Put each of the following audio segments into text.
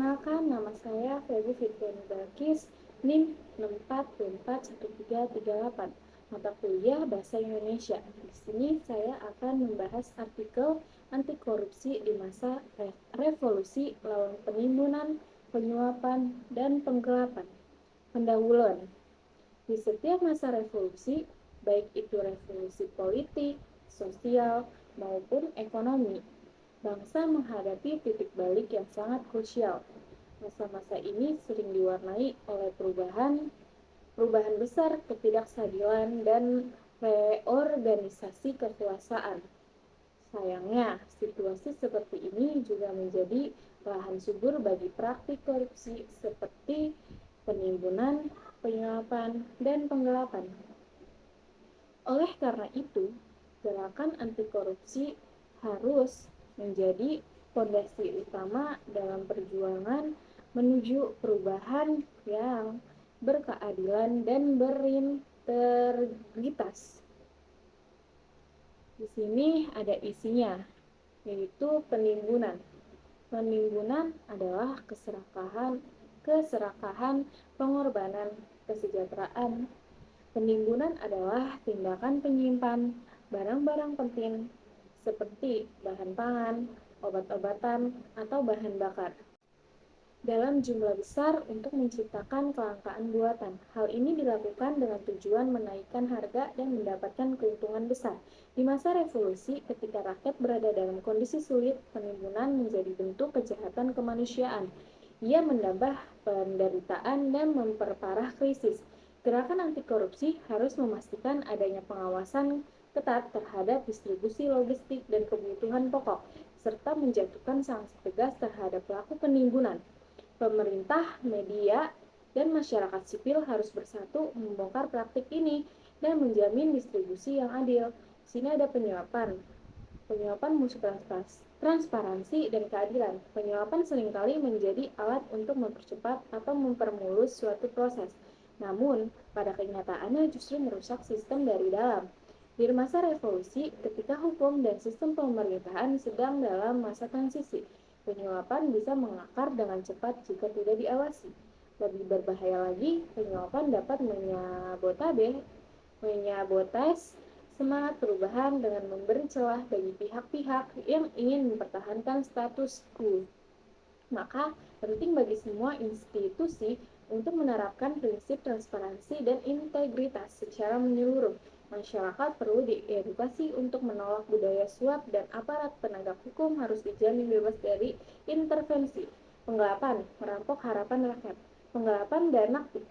Perkenalkan, nama saya Feby Fitriani Balkis, NIM 64241338, mata kuliah Bahasa Indonesia. Di sini saya akan membahas artikel anti korupsi di masa revolusi lawan penimbunan, penyuapan, dan penggelapan. Pendahuluan. Di setiap masa revolusi, baik itu revolusi politik, sosial, maupun ekonomi, bangsa menghadapi titik balik yang sangat krusial. Masa-masa ini sering diwarnai oleh perubahan besar, ketidakstabilan, dan reorganisasi kekuasaan. Sayangnya, situasi seperti ini juga menjadi lahan subur bagi praktik korupsi seperti penimbunan, penyuapan, dan penggelapan. Oleh karena itu, gerakan anti korupsi harus menjadi fondasi utama dalam perjuangan menuju perubahan yang berkeadilan dan berintegritas. Di sini ada isinya, yaitu penimbunan. Penimbunan adalah keserakahan, pengorbanan, kesejahteraan. Penimbunan adalah tindakan penyimpan barang-barang penting seperti bahan pangan, obat-obatan, atau bahan bakar dalam jumlah besar untuk menciptakan kelangkaan buatan. Hal ini dilakukan dengan tujuan menaikkan harga dan mendapatkan keuntungan besar. Di masa revolusi, ketika rakyat berada dalam kondisi sulit, penimbunan menjadi bentuk kejahatan kemanusiaan. Ia menambah penderitaan dan memperparah krisis. Gerakan anti korupsi harus memastikan adanya pengawasan ketat terhadap distribusi logistik dan kebutuhan pokok, serta menjatuhkan sanksi tegas terhadap pelaku penimbunan. Pemerintah, media, dan masyarakat sipil harus bersatu membongkar praktik ini dan menjamin distribusi yang adil. Di sini ada penyuapan. Penyuapan musuh transparansi dan keadilan. Penyuapan seringkali menjadi alat untuk mempercepat atau mempermulus suatu proses. Namun, pada kenyataannya justru merusak sistem dari dalam. Di masa revolusi, ketika hukum dan sistem pemerintahan sedang dalam masa transisi, penyuapan bisa mengakar dengan cepat jika tidak diawasi. Lebih berbahaya lagi, penyuapan dapat menyabotas semangat perubahan dengan memberi celah bagi pihak-pihak yang ingin mempertahankan status quo. Maka, penting bagi semua institusi untuk menerapkan prinsip transparansi dan integritas secara menyeluruh. Masyarakat perlu diedukasi untuk menolak budaya suap dan aparat penegak hukum harus dijamin bebas dari intervensi. Penggelapan, merampok harapan rakyat. Penggelapan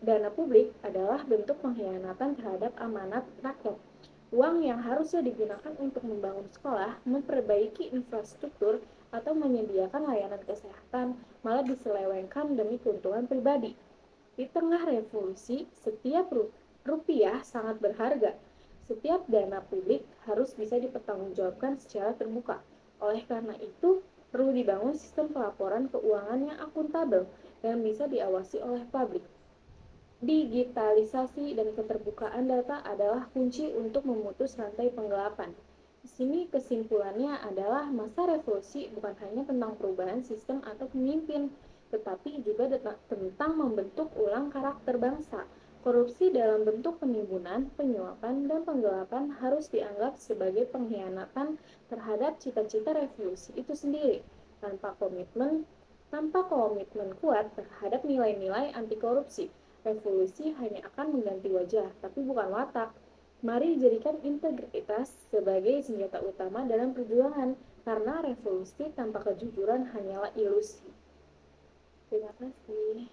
dana publik adalah bentuk pengkhianatan terhadap amanat rakyat. Uang yang harusnya digunakan untuk membangun sekolah, memperbaiki infrastruktur, atau menyediakan layanan kesehatan malah diselewengkan demi keuntungan pribadi. Di tengah revolusi, setiap rupiah sangat berharga. Setiap dana publik harus bisa dipertanggungjawabkan secara terbuka. Oleh karena itu, perlu dibangun sistem pelaporan keuangan yang akuntabel dan bisa diawasi oleh publik. Digitalisasi dan keterbukaan data adalah kunci untuk memutus rantai penggelapan. Di sini kesimpulannya adalah masa revolusi bukan hanya tentang perubahan sistem atau pemimpin, tetapi juga tentang membentuk ulang karakter bangsa. Korupsi dalam bentuk penimbunan, penyuapan, dan penggelapan harus dianggap sebagai pengkhianatan terhadap cita-cita revolusi itu sendiri. Tanpa komitmen kuat terhadap nilai-nilai anti korupsi, revolusi hanya akan mengganti wajah, tapi bukan watak. Mari jadikan integritas sebagai senjata utama dalam perjuangan, karena revolusi tanpa kejujuran hanyalah ilusi. Terima kasih.